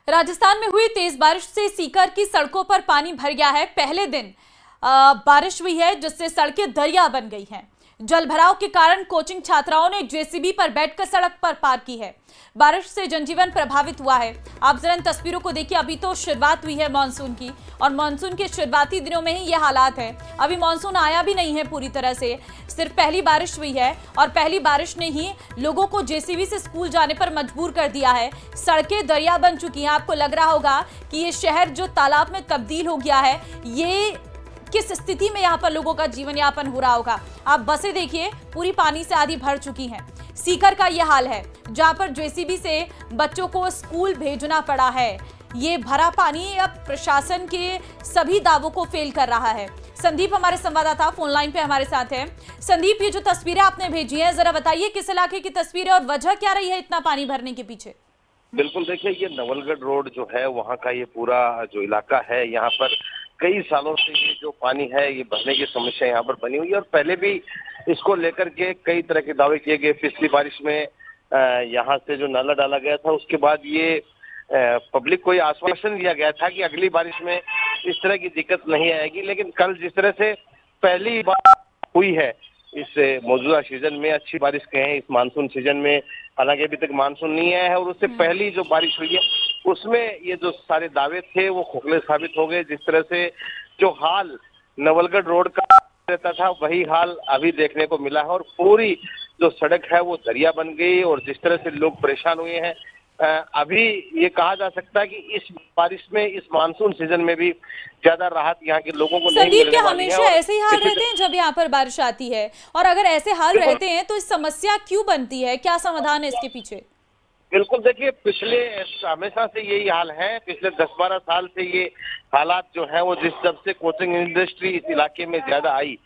राजस्थान में हुई तेज बारिश से सीकर की सड़कों पर पानी भर गया है। पहले दिन बारिश हुई है जिससे सड़कें दरिया बन गई हैं। जल भराव के कारण कोचिंग छात्राओं ने जेसीबी पर बैठकर सड़क पर पार की है। बारिश से जनजीवन प्रभावित हुआ है। आप जरा इन तस्वीरों को देखिए। अभी तो शुरुआत हुई है मानसून की और मानसून के शुरुआती दिनों में ही ये हालात है। अभी मानसून आया भी नहीं है पूरी तरह से, सिर्फ पहली बारिश हुई है और पहली बारिश ने ही लोगों को जेसीबी से स्कूल जाने पर मजबूर कर दिया है। सड़कें दरिया बन चुकी हैं। आपको लग रहा होगा कि ये शहर जो तालाब में तब्दील हो गया है, ये किस स्थिति में यहाँ पर लोगों का जीवन यापन हो रहा होगा। आप बसें देखिए, पूरी पानी से आधी भर चुकी हैं। सीकर का यह हाल है जहां पर जेसीबी से बच्चों को स्कूल भेजना पड़ा है। ये भरा पानी अब प्रशासन के सभी दावों को फेल कर रहा है। संदीप हमारे संवाददाता फोन लाइन पे हमारे साथ हैं। संदीप, ये जो तस्वीरें आपने भेजी हैं, जरा बताइए किस इलाके की तस्वीरें और वजह क्या रही है इतना पानी भरने के पीछे? बिल्कुल, देखिए ये नवलगढ़ रोड जो है वहाँ का ये पूरा जो इलाका है, यहाँ पर कई सालों से ये जो पानी है ये भरने की समस्या यहाँ पर बनी हुई है और पहले भी इसको लेकर के कई तरह के दावे किए गए। पिछली बारिश में यहाँ से जो नाला डाला गया था उसके बाद ये पब्लिक को ये आश्वासन दिया गया था कि अगली बारिश में इस तरह की दिक्कत नहीं आएगी। लेकिन कल जिस तरह से पहली बार हुई है इस मौजूदा सीजन में, अच्छी बारिश कहें इस मानसून सीजन में, हालांकि अभी तक मानसून नहीं आया है और उससे पहली जो बारिश हुई है उसमें ये जो सारे दावे थे वो खोखले साबित हो गए। जिस तरह से जो हाल नवलगढ़ रोड का रहता था वही हाल अभी देखने को मिला है और पूरी जो सड़क है वो दरिया बन गई और जिस तरह से लोग परेशान हुए हैं, अभी ये कहा जा सकता है कि इस बारिश में, इस मानसून सीजन में भी ज्यादा राहत यहाँ के लोगों को नहीं संदीप, मिलने क्या वाली है। हमेशा ऐसे ही हाल रहते हैं जब यहाँ पर बारिश आती है? और अगर ऐसे हाल रहते हैं तो इस समस्या क्यों बनती है? क्या समाधान है इसके पीछे? बिल्कुल, देखिए पिछले हमेशा से यही हाल है। पिछले 10-12 साल से ये हालात जो है वो जब से कोचिंग इंडस्ट्री इस इलाके में ज्यादा आई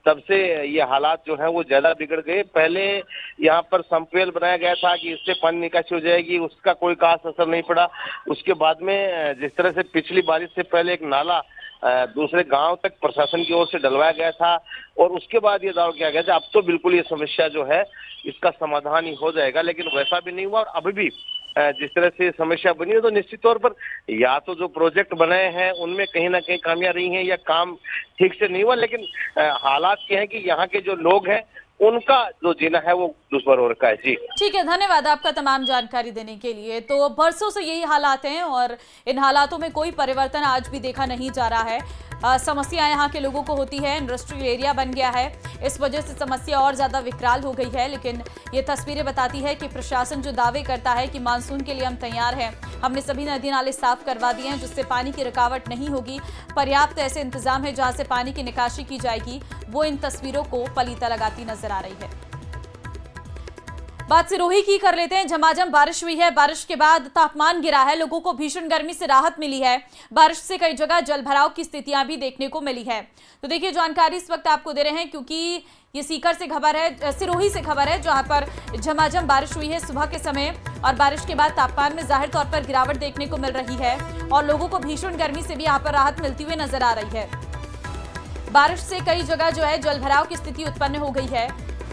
तब से ये हालात जो है वो ज्यादा बिगड़ गए। पहले यहाँ पर संपवेल बनाया गया था कि इससे पानी निकासी हो जाएगी, उसका कोई खास असर नहीं पड़ा। उसके बाद में जिस तरह से पिछली बारिश से पहले एक नाला दूसरे गांव तक प्रशासन की ओर से डलवाया गया था और उसके बाद ये दावा किया गया था अब तो बिल्कुल ये समस्या जो है इसका समाधान ही हो जाएगा, लेकिन वैसा भी नहीं हुआ। और अभी भी जिस तरह से समस्या बनी है तो निश्चित तौर पर या तो जो प्रोजेक्ट बनाए हैं उनमें कहीं ना कहीं खामियां रही हैं या काम ठीक से नहीं हुआ, लेकिन हालात ये हैं कि यहाँ के जो लोग हैं उनका जो जीना है वो दुश्वार हो रखा है। जी ठीक है, धन्यवाद आपका तमाम जानकारी देने के लिए। तो बरसों से यही हालात हैं और इन हालातों में कोई परिवर्तन आज भी देखा नहीं जा रहा है। समस्या यहाँ के लोगों को होती है, इंडस्ट्रियल एरिया बन गया है, इस वजह से समस्या और ज़्यादा विकराल हो गई है। लेकिन ये तस्वीरें बताती है कि प्रशासन जो दावे करता है कि मानसून के लिए हम तैयार हैं, हमने सभी नदी नाले साफ करवा दिए हैं जिससे पानी की रुकावट नहीं होगी, पर्याप्त ऐसे इंतजाम है जहाँ से पानी की निकासी की जाएगी, वो इन तस्वीरों को पलीता लगाती नजर आ रही है। बात सिरोही की कर लेते हैं। झमाझम बारिश हुई है, बारिश के बाद तापमान गिरा है, लोगों को भीषण गर्मी से राहत मिली है। बारिश से कई जगह जलभराव की स्थितियां भी देखने को मिली है। तो देखिए जानकारी इस वक्त आपको दे रहे हैं क्योंकि ये सीकर से खबर है, सिरोही से खबर है जहां पर झमाझम बारिश हुई है सुबह के समय और बारिश के बाद तापमान में जाहिर तौर पर गिरावट देखने को मिल रही है और लोगों को भीषण गर्मी से भी यहाँ पर राहत मिलती हुई नजर आ रही है। बारिश से कई जगह जो है जलभराव की स्थिति उत्पन्न हो गई है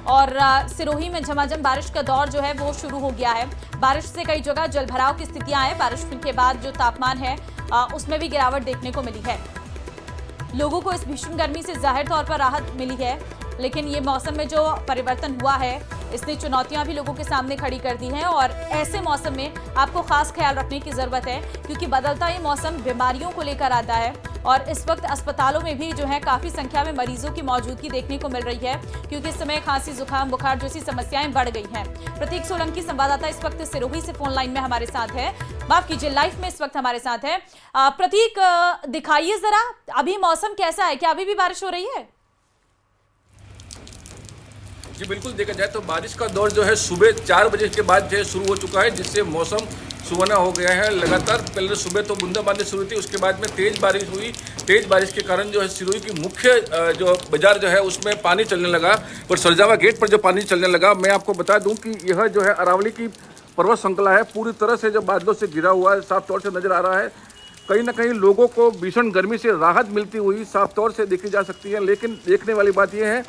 और सिरोही में झमाझम बारिश का दौर जो है वो शुरू हो गया है। बारिश से कई जगह जलभराव की स्थितियां हैं। बारिश के बाद जो तापमान है उसमें भी गिरावट देखने को मिली है। लोगों को इस भीषण गर्मी से जाहिर तौर पर राहत मिली है, लेकिन ये मौसम में जो परिवर्तन हुआ है इसने चुनौतियां भी लोगों के सामने खड़ी कर दी हैं और ऐसे मौसम में आपको खास ख्याल रखने की जरूरत है क्योंकि बदलता ये मौसम बीमारियों को लेकर आता है और इस वक्त अस्पतालों में भी जो है काफी संख्या में मरीजों की मौजूदगी देखने को मिल रही है क्योंकि इस समय खांसी, जुकाम, बुखार जैसी समस्याएं बढ़ गई हैं। प्रतीक सोलंकी संवाददाता इस वक्त सिरोही से फोन लाइन में हमारे साथ है, माफ कीजिए लाइव में इस वक्त हमारे साथ है। प्रतीक, दिखाइए जरा अभी मौसम कैसा है, क्या अभी भी बारिश हो रही है? जी बिल्कुल, देखा जाए तो बारिश का दौर जो है सुबह 4 बजे के बाद जो है शुरू हो चुका है जिससे मौसम सुहाना हो गया है। लगातार पहले सुबह तो बूंदाबांदी शुरू थी, उसके बाद में तेज बारिश हुई। तेज बारिश के कारण जो है सिरोही की मुख्य जो बाजार जो है उसमें पानी चलने लगा और सरजावा गेट पर जो पानी चलने लगा। मैं आपको बता दूं कि यह जो है अरावली की पर्वत श्रृंखला है, पूरी तरह से जो बादलों से घिरा हुआ है, साफ तौर से नजर आ रहा है। कहीं ना कहीं लोगों को भीषण गर्मी से राहत मिलती हुई साफ तौर से देखी जा सकती है, लेकिन देखने वाली बात यह है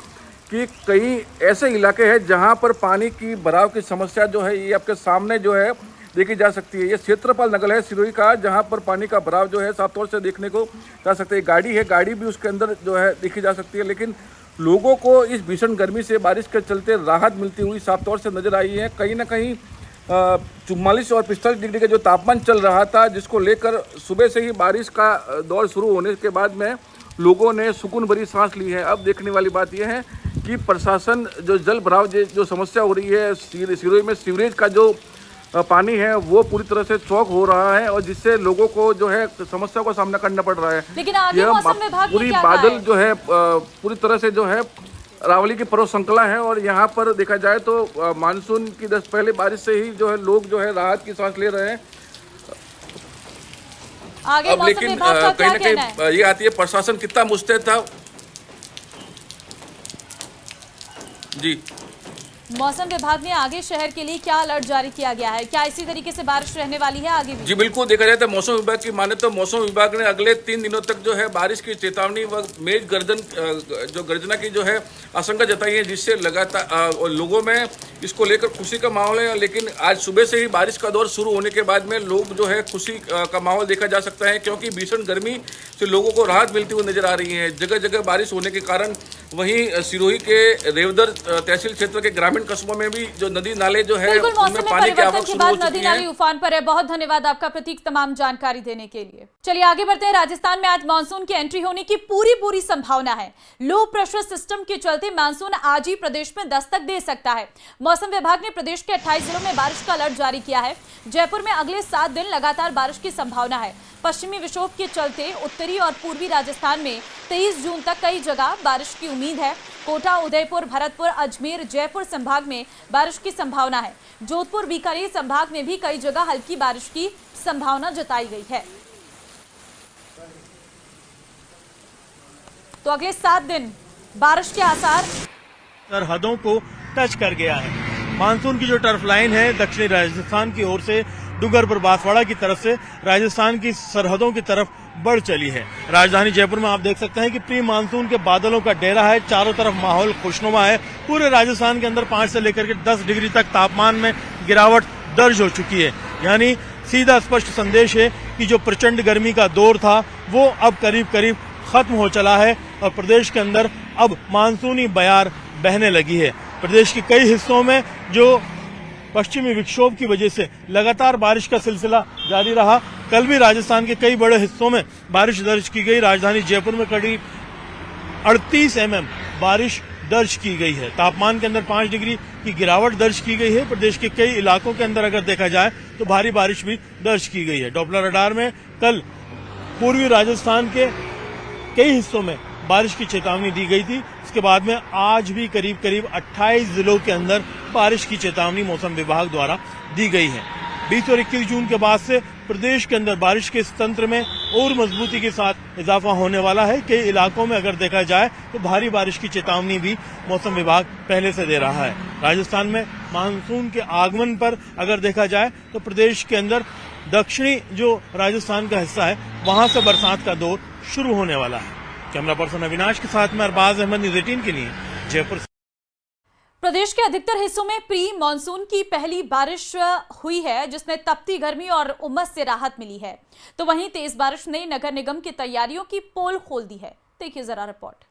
कि कई ऐसे इलाके हैं जहां पर पानी की भराव की समस्या जो है ये आपके सामने जो है देखी जा सकती है। ये क्षेत्रपाल नगर है सिरोही का, जहाँ पर पानी का भराव जो है साफ तौर से देखने को जा सकता है। गाड़ी है, गाड़ी भी उसके अंदर जो है देखी जा सकती है, लेकिन लोगों को इस भीषण गर्मी से बारिश के चलते राहत मिलती हुई साफ तौर से नजर आई है। कहीं ना कहीं 44 और 45 डिग्री का जो तापमान चल रहा था, जिसको लेकर सुबह से ही बारिश का दौर शुरू होने के बाद में लोगों ने सुकून भरी सांस ली है। अब देखने वाली बात यह है कि प्रशासन जो जल भराव जो समस्या हो रही है, सिरोही में सीवरेज का जो पानी है वो पूरी तरह से चौक हो रहा है, और जिससे लोगों को जो है समस्या का सामना करना पड़ रहा है। लेकिन आगे मौसम विभाग ने पूरी क्या बादल कहा है? जो है पूरी तरह से जो है अरावली की पर्वत श्रृंखला है, और यहाँ पर देखा जाए तो मानसून की 10 पहले बारिश से ही जो है लोग जो है राहत की सांस ले रहे हैं। आगे अब मौसम लेकिन विभाग का कहीं क्या ना कहना है? कहीं ये आती है प्रशासन कितना मुस्तैद था। जी, मौसम विभाग ने आगे शहर के लिए क्या अलर्ट जारी किया गया है? क्या इसी तरीके से बारिश रहने वाली है आगे भी? जी बिल्कुल, देखा जाए तो मौसम विभाग की माने तो मौसम विभाग ने अगले 3 दिनों तक जो है बारिश की चेतावनी व मेघ गर्जन जो गर्जना की जो है आशंका जताई है, जिससे लगातार लोगों में इसको लेकर खुशी का माहौल है। लेकिन आज सुबह से ही बारिश का दौर शुरू होने के बाद में लोग जो है खुशी का माहौल देखा जा सकता है, क्योंकि भीषण गर्मी से लोगों को राहत मिलती हुई नजर आ रही है। जगह जगह बारिश होने के कारण वहीं सिरोही के रेवदर तहसील क्षेत्र के ग्रामीण कस्बों में भी जो नदी नाले जो है बिल्कुल, मौसम उनमें में पानी की आवक परिवर्तन के शुरू हो बाद नदी चुकी नाले है। उफान पर है। बहुत धन्यवाद आपका प्रतीक, तमाम जानकारी देने के लिए। चलिए आगे बढ़ते हैं। राजस्थान में आज मानसून की एंट्री होने की पूरी संभावना है। लो प्रेशर सिस्टम के चलते मानसून आज ही प्रदेश में दस्तक दे सकता है। मौसम विभाग ने प्रदेश के 28 जिलों में बारिश का अलर्ट जारी किया है। जयपुर में अगले 7 दिन लगातार बारिश की संभावना है। पश्चिमी विक्षोभ के चलते उत्तरी और पूर्वी राजस्थान में 23 जून तक कई जगह बारिश की उम्मीद है। कोटा, उदयपुर, भरतपुर, अजमेर, जयपुर संभाग में बारिश की संभावना है। जोधपुर, बीकानेर संभाग में भी कई जगह हल्की बारिश की संभावना जताई गई है। तो अगले 7 दिन बारिश के आसार। सरहदों को टच कर गया है। मानसून की जो टर्फ लाइन है दक्षिणी राजस्थान की ओर से डूंगरपुर बांसवाड़ा की तरफ से राजस्थान की सरहदों की तरफ बढ़ चली है। राजधानी जयपुर में आप देख सकते हैं कि प्री मानसून के बादलों का डेरा है। चारों तरफ माहौल खुशनुमा है। पूरे राजस्थान के अंदर 5 से लेकर के 10 डिग्री तक तापमान में गिरावट दर्ज हो चुकी है। यानी सीधा स्पष्ट संदेश है कि जो प्रचंड गर्मी का दौर था वो अब करीब करीब खत्म हो चला है, और प्रदेश के अंदर अब मानसूनी बयार बहने लगी है। प्रदेश के कई हिस्सों में जो पश्चिमी विक्षोभ की वजह से लगातार बारिश का सिलसिला जारी रहा। कल भी राजस्थान के कई बड़े हिस्सों में बारिश दर्ज की गई। राजधानी जयपुर में करीब 38 mm बारिश दर्ज की गई है। तापमान के अंदर 5 डिग्री की गिरावट दर्ज की गई है। प्रदेश के कई इलाकों के अंदर अगर देखा जाए तो भारी बारिश भी दर्ज की गई है। डॉप्लर रडार में कल पूर्वी राजस्थान के कई हिस्सों में बारिश की चेतावनी दी गई थी। इसके बाद में आज भी करीब करीब 28 जिलों के अंदर बारिश की चेतावनी मौसम विभाग द्वारा दी गई है। 20 और 21 जून के बाद से प्रदेश के अंदर बारिश के इस तंत्र में और मजबूती के साथ इजाफा होने वाला है। कई इलाकों में अगर देखा जाए तो भारी बारिश की चेतावनी भी मौसम विभाग पहले से दे रहा है। राजस्थान में मानसून के आगमन पर अगर देखा जाए तो प्रदेश के अंदर दक्षिणी जो राजस्थान का हिस्सा है वहां से बरसात का दौर शुरू होने वाला है। कैमरा पर्सन अविनाश के साथ में अरबाज अहमद, न्यूज़ 18 के लिए जयपुर। प्रदेश के अधिकतर हिस्सों में प्री मॉनसून की पहली बारिश हुई है, जिसने तपती गर्मी और उमस से राहत मिली है। तो वहीं तेज बारिश ने नगर निगम की तैयारियों की पोल खोल दी है। देखिए जरा रिपोर्ट।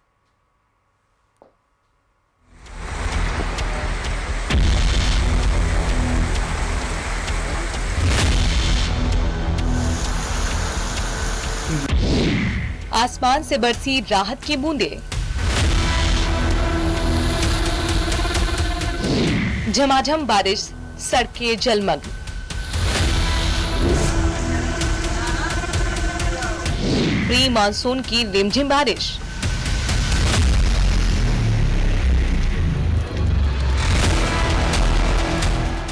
आसमान से बरसी राहत की बूंदें, झमाझम बारिश, सड़कें जलमग्न। प्री मानसून की रिमझिम बारिश।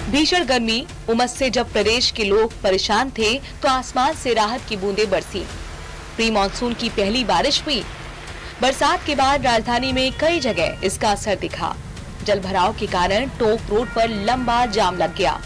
भीषण गर्मी उमस से जब प्रदेश के लोग परेशान थे तो आसमान से राहत की बूंदें बरसी। प्री मानसून की पहली बारिश हुई। बरसात के बाद राजधानी में कई जगह इसका असर दिखा। जल भराव के कारण टोंक रोड पर लंबा जाम लग गया।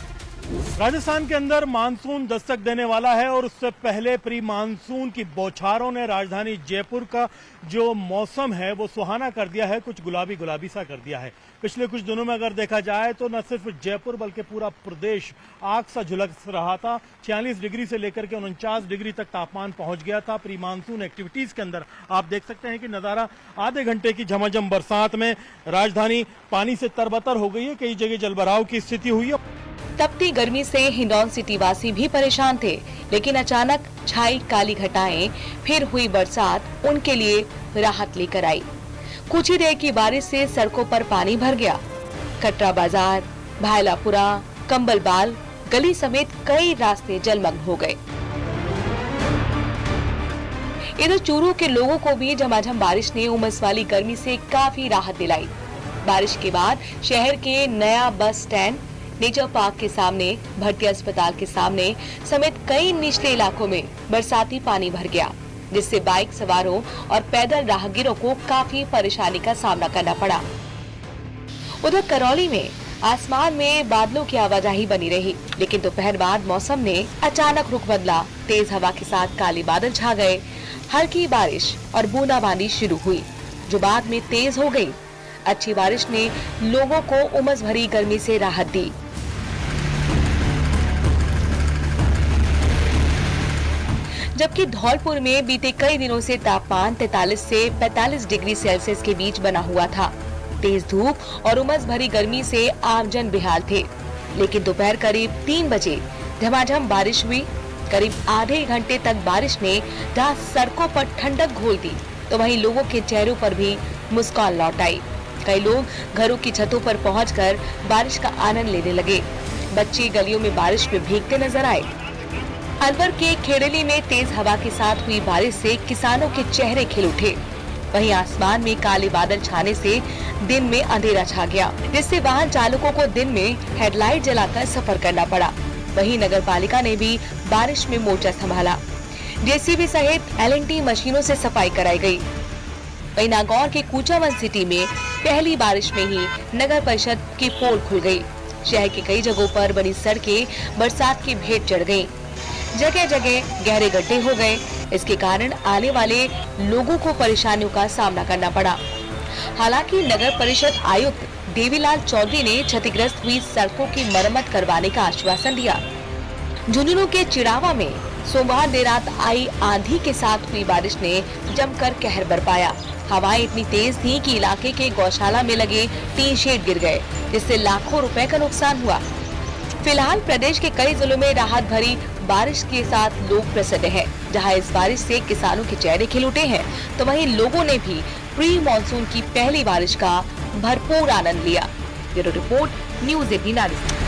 राजस्थान के अंदर मानसून दस्तक देने वाला है और उससे पहले प्री मानसून की बौछारों ने राजधानी जयपुर का जो मौसम है वो सुहाना कर दिया है, कुछ गुलाबी गुलाबी सा कर दिया है। पिछले कुछ दिनों में अगर देखा जाए तो न सिर्फ जयपुर बल्कि पूरा प्रदेश आग सा झुलस रहा था। 46 डिग्री से लेकर के 49 डिग्री तक तापमान पहुंच गया था। प्री मानसून एक्टिविटीज के अंदर आप देख सकते हैं कि नजारा आधे घंटे की झमाझम बरसात में राजधानी पानी से तरबतर हो गई है। कई जगह जलभराव की स्थिति हुई है। तपती गर्मी से हिंडौन सिटी वासी भी परेशान थे, लेकिन अचानक छाई काली घटाएं, फिर हुई बरसात उनके लिए राहत लेकर आई। कुछ ही देर की बारिश से सड़कों पर पानी भर गया। कटरा बाजार, भायलापुरा, कंबलबाल गली समेत कई रास्ते जलमग्न हो गए। इधर चूरू के लोगों को भी झमाझम बारिश ने उमस वाली गर्मी से काफी राहत दिलाई। बारिश के बाद शहर के नया बस स्टैंड, नेचर पार्क के सामने, भटके अस्पताल के सामने समेत कई निचले इलाकों में बरसाती पानी भर गया, जिससे बाइक सवारों और पैदल राहगीरों को काफी परेशानी का सामना करना पड़ा। उधर करौली में आसमान में बादलों की आवाजाही बनी रही, लेकिन दोपहर बाद मौसम ने अचानक रुख बदला। तेज हवा के साथ काले बादल छा गए। हल्की बारिश और बूंदाबांदी शुरू हुई, जो बाद में तेज हो गई। अच्छी बारिश ने लोगों को उमस भरी गर्मी से राहत दी। जबकि धौलपुर में बीते कई दिनों से तापमान 43 से 45 डिग्री सेल्सियस के बीच बना हुआ था। तेज धूप और उमस भरी गर्मी से आमजन बेहाल थे, लेकिन दोपहर करीब 3 बजे झमाझम बारिश हुई। करीब आधे घंटे तक बारिश ने जहां सड़कों पर ठंडक घोल दी, तो वहीं लोगों के चेहरों पर भी मुस्कान लौट आई। कई लोग घरों की छतों पर पहुंचकर बारिश का आनंद लेने लगे। बच्चे गलियों में बारिश में भीगते नजर आए। अलवर के खेड़ली में तेज हवा के साथ हुई बारिश से किसानों के चेहरे खिल उठे। वहीं आसमान में काले बादल छाने से दिन में अंधेरा छा गया, जिससे वाहन चालकों को दिन में हेडलाइट जलाकर सफर करना पड़ा। वहीं नगर पालिका ने भी बारिश में मोर्चा संभाला। जेसीबी सहित LNT मशीनों से सफाई कराई गई। वहीं नागौर के कूचावन सिटी में पहली बारिश में ही नगर परिषद की पोल खुल गई। शहर के कई जगहों पर बनी सड़कें बरसात की भेंट चढ़ गईं। जगह जगह गहरे गड्ढे हो गए। इसके कारण आने वाले लोगों को परेशानियों का सामना करना पड़ा। हालांकि नगर परिषद आयुक्त देवीलाल चौधरी ने क्षतिग्रस्त हुई सड़कों की मरम्मत करवाने का आश्वासन दिया। झुंझुनू के चिड़ावा में सोमवार देर रात आई आंधी के साथ हुई बारिश ने जमकर कहर बरपाया। हवाएं इतनी तेज थीं कि इलाके के गौशाला में लगे टीन शेड गिर गए, जिससे लाखों रुपए का नुकसान हुआ। फिलहाल प्रदेश के कई जिलों में राहत भरी बारिश के साथ लोग प्रसन्न हैं। जहां इस बारिश से किसानों के चेहरे खिल उठे हैं, तो वहीं लोगों ने भी प्री मानसून की पहली बारिश का भरपूर आनंद लिया। Bureau report, news 18 Rajasthan.